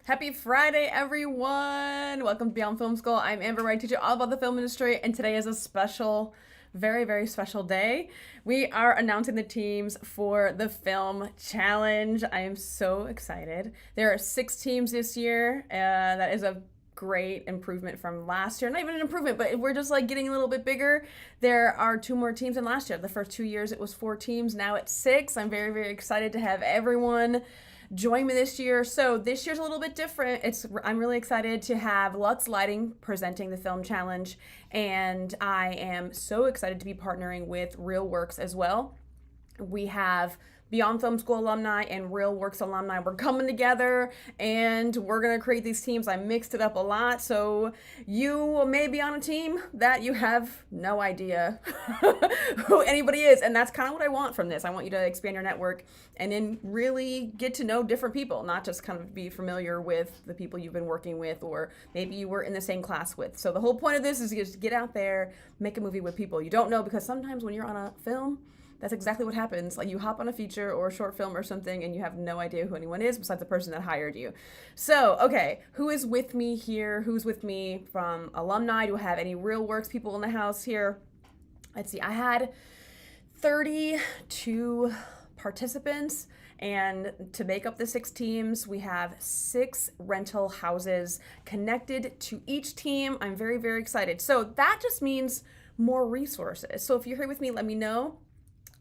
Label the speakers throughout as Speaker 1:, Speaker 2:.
Speaker 1: Happy Friday, everyone! Welcome to Beyond Film School. I'm Amber, where I teach you all about the film industry, and today is a special, very, very special day. We are announcing the teams for the film challenge. I am so excited. There are 6 teams this year. That is a great improvement from last year. Not even an improvement, but we're just like getting a little bit bigger. There are 2 more teams than last year. The first 2 years it was 4 teams. Now it's 6. I'm very, very excited to have everyone join me this year. So this year's a little bit different. I'm really excited to have Lutz Lighting presenting the film challenge, and I am so excited to be partnering with ReelWorks as well. We have Beyond Film School Alumni and ReelWorks Alumni. We're coming together and we're going to create these teams. I mixed it up a lot, so you may be on a team that you have no idea who anybody is, and that's kind of what I want from this. I want you to expand your network and then really get to know different people, not just kind of be familiar with the people you've been working with or maybe you were in the same class with. So the whole point of this is just get out there, make a movie with people you don't know, because sometimes when you're on a film, that's exactly what happens. Like, you hop on a feature or a short film or something and you have no idea who anyone is besides the person that hired you. So, okay, who is with me here? Who's with me from alumni? Do I have any ReelWorks people in the house here? Let's see, I had 32 participants, and to make up the 6 teams, we have 6 rental houses connected to each team. I'm very, very excited. So that just means more resources. So if you're here with me, let me know.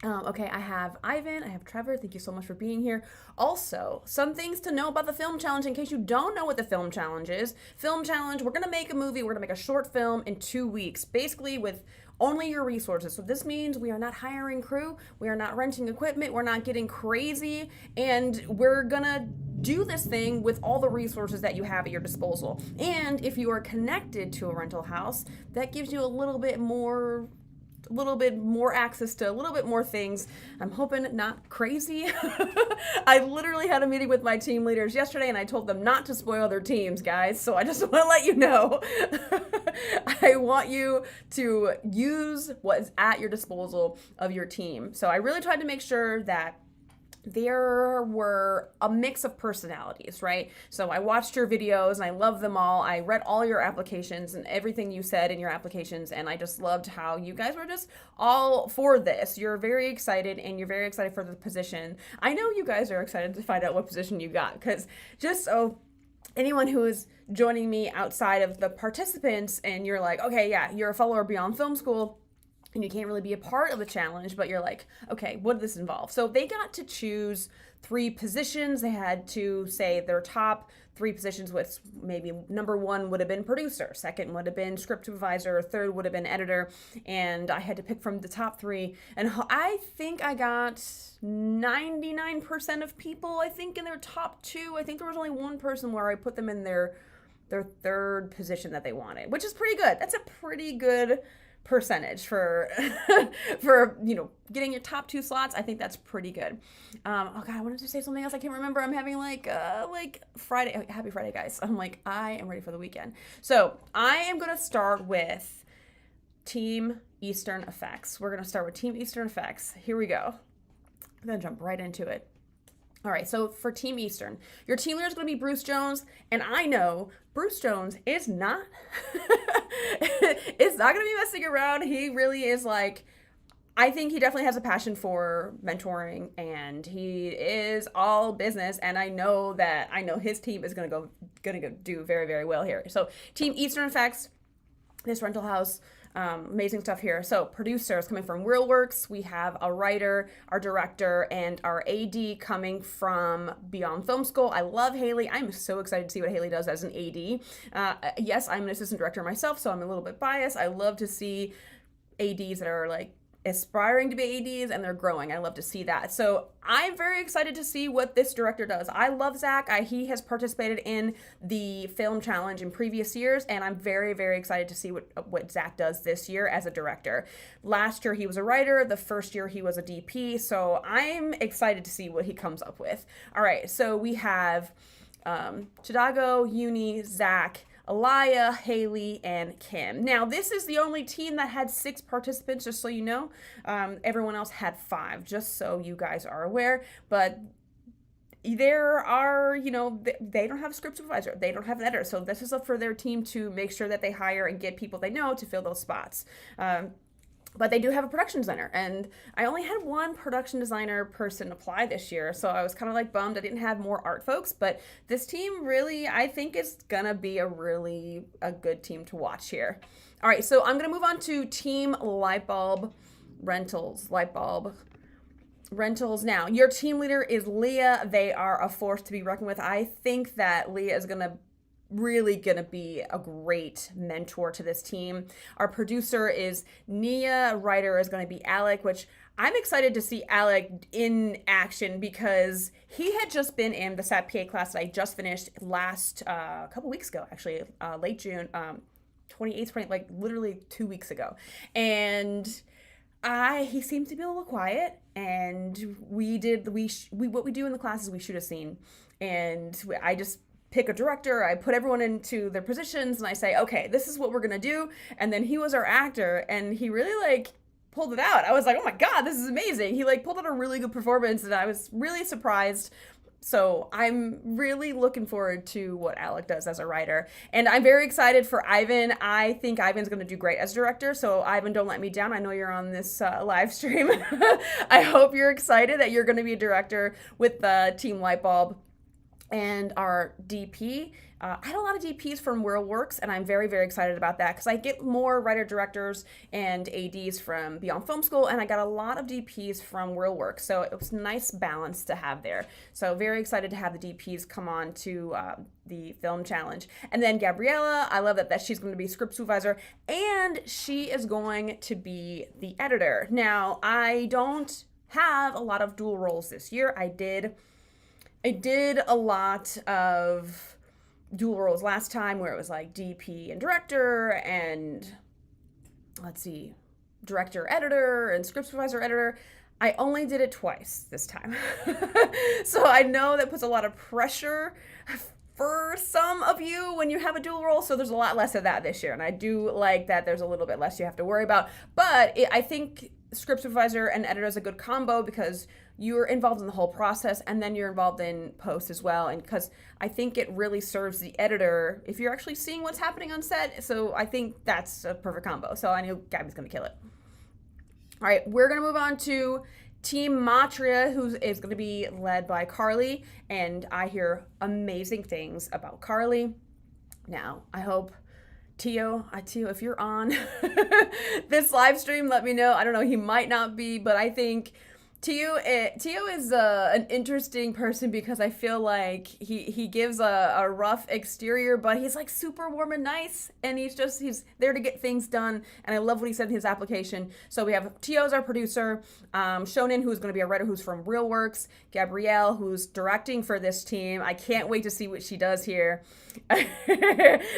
Speaker 1: Okay, I have Ivan, I have Trevor. Thank you so much for being here. Also, some things to know about the film challenge in case you don't know what the film challenge is. Film challenge, we're gonna make a movie, we're gonna make a short film in 2 weeks, basically with only your resources. So this means we are not hiring crew, we are not renting equipment, we're not getting crazy, and we're gonna do this thing with all the resources that you have at your disposal. And if you are connected to a rental house, that gives you a little bit more access to a little bit more things. I'm hoping not crazy. I literally had a meeting with my team leaders yesterday and I told them not to spoil their teams, guys. So I just want to let you know. I want you to use what is at your disposal of your team. So I really tried to make sure that there were a mix of personalities, right? So I watched your videos and I love them all. I read all your applications and everything you said in your applications, and I just loved how you guys were just all for this. You're very excited, and you're very excited for the position. I know you guys are excited to find out what position you got, because just so anyone who is joining me outside of the participants and you're like, okay, yeah, you're a follower of Beyond Film School, and you can't really be a part of the challenge, but you're like, okay, what does this involve? So they got to choose 3 positions. They had to say their top 3 positions, which maybe number 1 would have been producer, 2nd would have been script supervisor, 3rd would have been editor, and I had to pick from the top 3. And I think I got 99% of people, I think, in their top 2. I think there was only 1 person where I put them in their 3rd position that they wanted, which is pretty good. That's a pretty good percentage for getting your top 2 slots. I think that's pretty good. Oh god, I wanted to say something else. I can't remember. I'm having like Friday. Happy Friday, guys. I'm like, I am ready for the weekend. So I am gonna start with Team Eastern Effects. We're gonna start with Team Eastern Effects. Here we go. I'm gonna jump right into it. All right, so for Team Eastern, your team leader is going to be Bruce Jones, and I know Bruce Jones is not is not going to be messing around. He really is like, I think he definitely has a passion for mentoring, and he is all business, and I know his team is going to go do very, very well here. So Team Eastern Effects, this rental house. Amazing stuff here. So producers coming from ReelWorks. We have a writer, our director, and our AD coming from Beyond Film School. I love Haley. I'm so excited to see what Haley does as an AD. Yes, I'm an assistant director myself, so I'm a little bit biased. I love to see ADs that are like aspiring to be ADs and they're growing. I love to see that. So I'm very excited to see what this director does. I love Zach. He has participated in the film challenge in previous years, and I'm very, very excited to see what Zach does this year as a director. Last year he was a writer. The first year he was a DP. So I'm excited to see what he comes up with. All right. So we have Chidago, Uni, Zach, Alaya, Haley, and Kim. Now, this is the only team that had 6 participants, just so you know. Everyone else had 5, just so you guys are aware. But there are, they don't have a script supervisor. They don't have an editor. So this is up for their team to make sure that they hire and get people they know to fill those spots. But they do have a production designer, and I only had one production designer person apply this year, so I was kind of like bummed I didn't have more art folks. But this team really, I think, is gonna be a good team to watch here. All right, so I'm gonna move on to Team Lightbulb Rentals. Now, your team leader is Leah. They are a force to be reckoned with. I think that Leah is really gonna be a great mentor to this team. Our producer is Nia. Writer is gonna be Alec, which I'm excited to see Alec in action because he had just been in the SAT PA class that I just finished last couple weeks ago, actually, late June, 28th, like literally 2 weeks ago. And he seemed to be a little quiet, and what we do in the class is we shoot a scene, and I just pick a director, I put everyone into their positions, and I say, okay, this is what we're gonna do. And then he was our actor, and he really pulled it out. I was like, oh my God, this is amazing. He pulled out a really good performance, and I was really surprised. So I'm really looking forward to what Alec does as a writer. And I'm very excited for Ivan. I think Ivan's going to do great as director. So Ivan, don't let me down. I know you're on this live stream. I hope you're excited that you're going to be a director with Team Lightbulb. And our DP, I had a lot of DPs from ReelWorks, and I'm very, very excited about that because I get more writer-directors and ADs from Beyond Film School, and I got a lot of DPs from ReelWorks, so it was a nice balance to have there. So very excited to have the DPs come on to the film challenge. And then Gabriella, I love that she's going to be script supervisor, and she is going to be the editor. Now, I don't have a lot of dual roles this year. I did a lot of dual roles last time where it was like DP and director and director, editor, and script supervisor, editor. I only did it twice this time. So I know that puts a lot of pressure for some of you when you have a dual role. So there's a lot less of that this year. And I do like that there's a little bit less you have to worry about. But I think script supervisor and editor is a good combo because you're involved in the whole process, and then you're involved in post as well. And because I think it really serves the editor if you're actually seeing what's happening on set. So I think that's a perfect combo. So I know Gabby's going to kill it. All right, we're going to move on to Team Matria, who is going to be led by Carly. And I hear amazing things about Carly. Now, I hope Tio, if you're on this live stream, let me know. I don't know, he might not be, but I think Tio is an interesting person because I feel like he gives a rough exterior, but he's super warm and nice, and he's there to get things done. And I love what he said in his application. So we have Tio as our producer, Shonen, who's going to be a writer who's from ReelWorks, Gabrielle, who's directing for this team. I can't wait to see what she does here.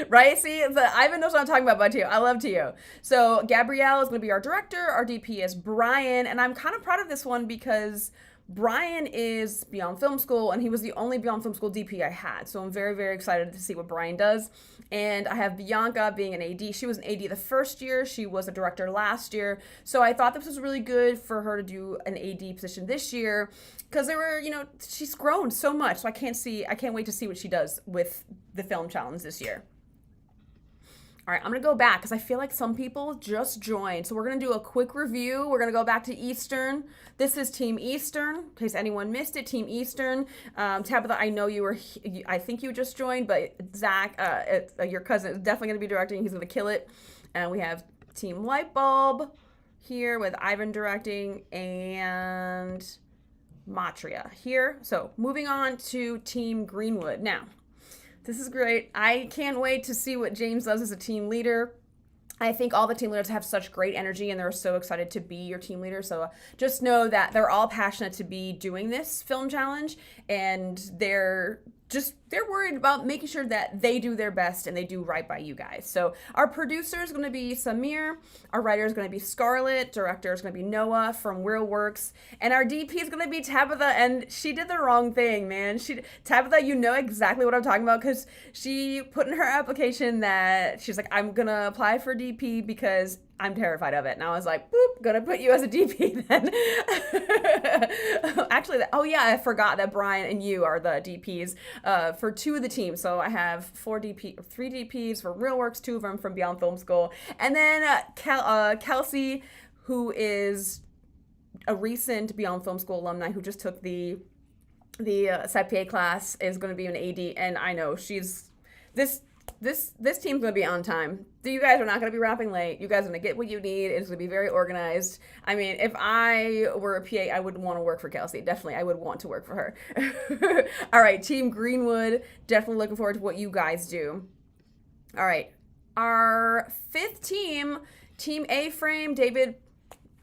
Speaker 1: Right? See, Ivan knows what I'm talking about by Tio. I love Tio. So Gabrielle is going to be our director. Our DP is Brian, and I'm kind of proud of this one because Brian is Beyond Film School, and he was the only Beyond Film School DP I had. So I'm very, very excited to see what Brian does. And I have Bianca being an AD. She was an AD the first year. She was a director last year. So I thought this was really good for her to do an AD position this year because she's grown so much. So I can't wait to see what she does with the film challenge this year. All right, I'm going to go back because I feel like some people just joined. So we're going to do a quick review. We're going to go back to Eastern. This is Team Eastern, in case anyone missed it. Team Eastern. Tabitha, I know I think you just joined, but Zach, your cousin, is definitely going to be directing. He's going to kill it. And we have Team Lightbulb here with Ivan directing and Matria here. So moving on to Team Greenwood. Now, this is great. I can't wait to see what James does as a team leader. I think all the team leaders have such great energy and they're so excited to be your team leader. So just know that they're all passionate to be doing this film challenge, and they're worried about making sure that they do their best and they do right by you guys. So our producer is going to be Samir. Our writer is going to be Scarlett. Director is going to be Noah from ReelWorks. And our DP is going to be Tabitha. And she did the wrong thing, man. Tabitha, you know exactly what I'm talking about because she put in her application that she's like, I'm going to apply for DP because I'm terrified of it. And I was like, boop, gonna put you as a DP then. Actually, oh yeah, I forgot that Brian and you are the DPs for 2 of the teams. So I have 3 DPs for ReelWorks, 2 of them from Beyond Film School. And then Kelsey, who is a recent Beyond Film School alumni who just took the CPA class, is going to be an AD. And I know she's, this team's going to be on time. You guys are not going to be wrapping late. You guys are going to get what you need. It's going to be very organized. I mean, if I were a PA, I would want to work for Kelsey. Definitely, I would want to work for her. All right, Team Greenwood. Definitely looking forward to what you guys do. All right, our 5th team, Team A-Frame. David,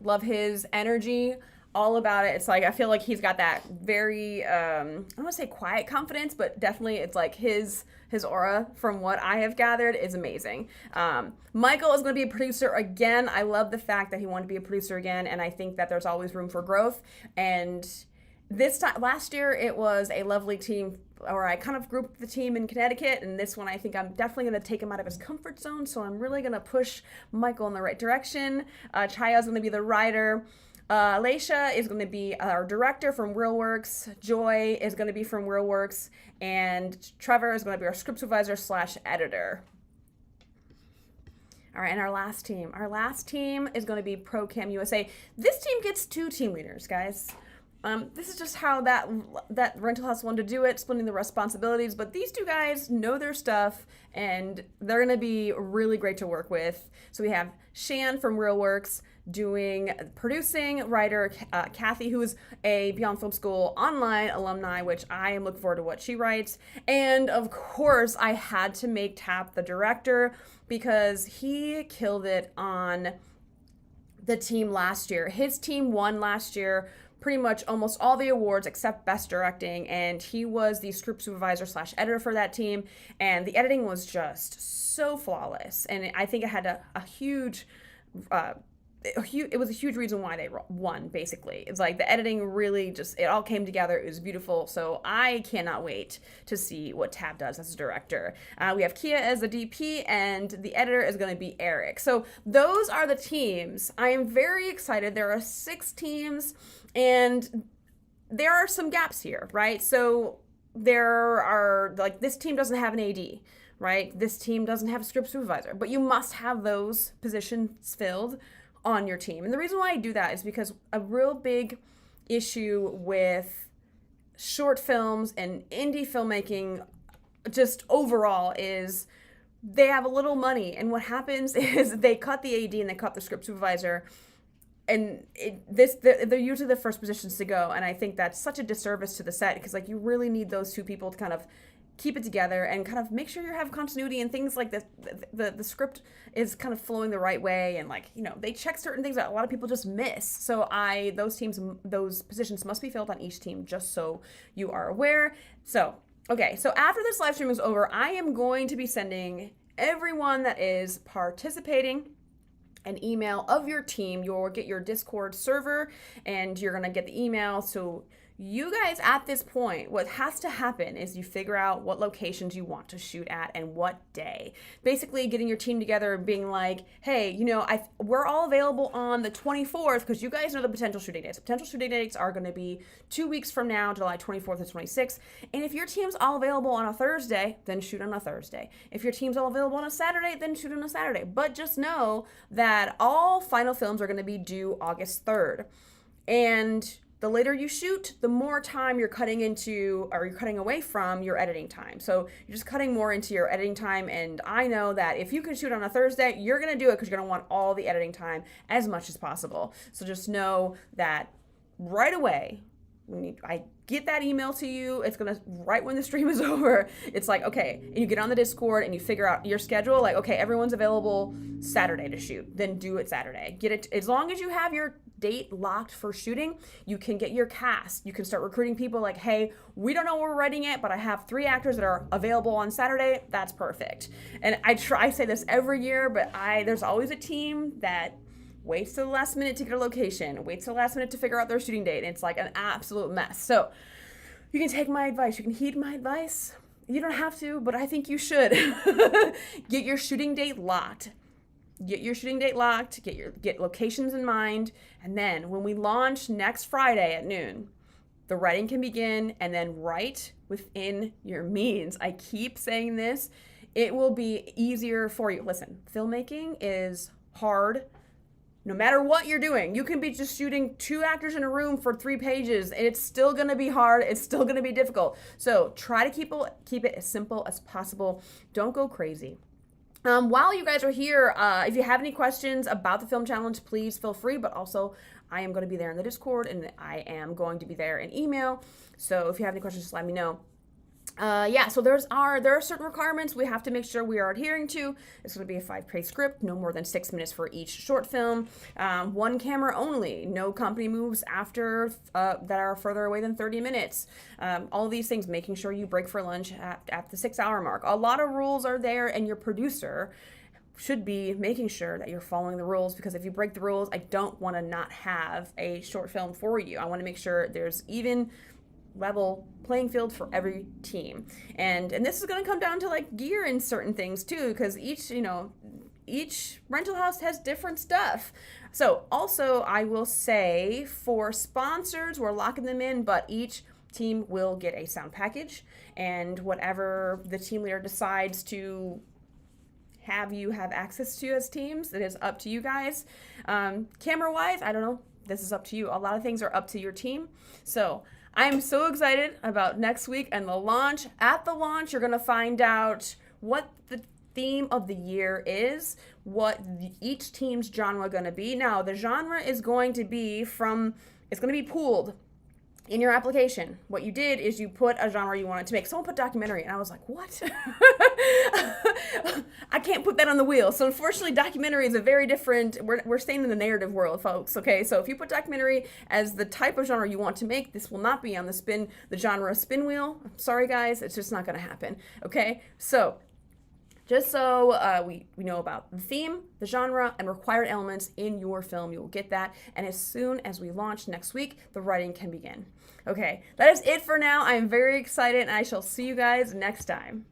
Speaker 1: love his energy. All about it. It's like, I feel like he's got that very, I don't want to say quiet confidence, but definitely it's like his aura, from what I have gathered, is amazing. Michael is going to be a producer again. I love the fact that he wanted to be a producer again, and I think that there's always room for growth. And this time, last year, it was a lovely team, or I kind of grouped the team in Connecticut, and this one I think I'm definitely going to take him out of his comfort zone, so I'm really going to push Michael in the right direction. Chaya is going to be the writer. Alacia is going to be our director from ReelWorks. Joy is going to be from ReelWorks. And Trevor is going to be our script supervisor / editor. All right, and our last team. Our last team is going to be ProCam USA. This team gets 2 team leaders, guys. This is just how that rental house wanted to do it, splitting the responsibilities. But these 2 guys know their stuff, and they're going to be really great to work with. So we have Shan from ReelWorks doing producing, writer Kathy, who is a Beyond Film School online alumni, which I am looking forward to what she writes. And of course, I had to make Tap the director because he killed it on the team last year. His team won last year pretty much almost all the awards except Best Directing, and he was the script supervisor / editor for that team, and the editing was just so flawless. And I think it had a huge it was a huge reason why they won, basically. It's like the editing really just, it all came together. It was beautiful. So I cannot wait to see what Tab does as a director. We have Kia as the DP, and the editor is going to be Eric. So those are the teams. I am very excited. There are 6 teams, and there are some gaps here, right? So there are, like, this team doesn't have an AD, right? This team doesn't have a script supervisor, but you must have those positions filled on your team. And the reason why I do that is because a real big issue with short films and indie filmmaking just overall is they have a little money, and what happens is they cut the AD and they cut the script supervisor, and they're usually the first positions to go. And I think that's such a disservice to the set, because like you really need those 2 people to kind of keep it together and kind of make sure you have continuity and things like this. The script is kind of flowing the right way, and like, you know, they check certain things that a lot of people just miss. So those positions must be filled on each team, just so you are aware. So, okay, so after this live stream is over, I am going to be sending everyone that is participating an email of your team. You'll get your Discord server, and you're gonna get the email. So you guys, at this point, what has to happen is you figure out what locations you want to shoot at and what day. Basically getting your team together and being like, hey, you know, we're all available on the 24th, because you guys know the potential shooting dates. Potential shooting dates are going to be 2 weeks from now, July 24th to 26th. And if your team's all available on a Thursday, then shoot on a Thursday. If your team's all available on a Saturday, then shoot on a Saturday. But just know that all final films are going to be due August 3rd. And the later you shoot, the more time you're cutting into, or you're cutting away from your editing time. So you're just cutting more into your editing time. And I know that if you can shoot on a Thursday, you're going to do it because you're going to want all the editing time as much as possible. So just know that right away, when I get that email to you, it's going to, right when the stream is over, it's like, okay, and you get on the Discord and you figure out your schedule, like, okay, everyone's available Saturday to shoot, then do it Saturday. Get it, as long as you have your date locked for shooting, you can get your cast. You can start recruiting people like, hey, we don't know where we're writing it, but I have 3 actors that are available on Saturday. That's perfect. And I say this every year, but there's always a team that waits till the last minute to get a location, waits till the last minute to figure out their shooting date. And it's like an absolute mess. So you can take my advice. You can heed my advice. You don't have to, but I think you should. Get your shooting date locked. get your shooting date locked, get locations in mind, and then when we launch next Friday at noon, the writing can begin, and then write within your means. I keep saying this. It will be easier for you. Listen, filmmaking is hard. No matter what you're doing, you can be just shooting 2 actors in a room for 3 pages, and it's still gonna be hard. It's still gonna be difficult. So try to keep it as simple as possible. Don't go crazy. While you guys are here, if you have any questions about the film challenge, please feel free. But also, I am going to be there in the Discord, and I am going to be there in email. So if you have any questions, just let me know. So there are certain requirements we have to make sure we are adhering to. It's going to be a 5-page script, no more than 6 minutes for each short film, 1 camera only, no company moves after that are further away than 30 minutes. All these things, making sure you break for lunch at the 6-hour mark. A lot of rules are there, and your producer should be making sure that you're following the rules, because if you break the rules, I don't want to not have a short film for you. I want to make sure there's even level playing field for every team, and this is going to come down to like gear and certain things too, because each rental house has different stuff. So also, I will say for sponsors, we're locking them in, but each team will get a sound package, and whatever the team leader decides to have you have access to as teams, it is up to you guys. Camera wise, I don't know, this is up to you. A lot of things are up to your team. So I am so excited about next week and the launch. At the launch, you're going to find out what the theme of the year is, what each team's genre going to be. Now, the genre is going to be it's going to be pooled in your application. What you did is you put a genre you wanted to make. Someone put documentary, and I was like, what? I can't put that on the wheel. So unfortunately, documentary is a very different, we're staying in the narrative world, folks, okay? So if you put documentary as the type of genre you want to make, this will not be on the genre spin wheel. I'm sorry, guys, it's just not gonna happen, okay? So just so we know about the theme, the genre, and required elements in your film. You will get that. And as soon as we launch next week, the writing can begin. Okay, that is it for now. I'm very excited, and I shall see you guys next time.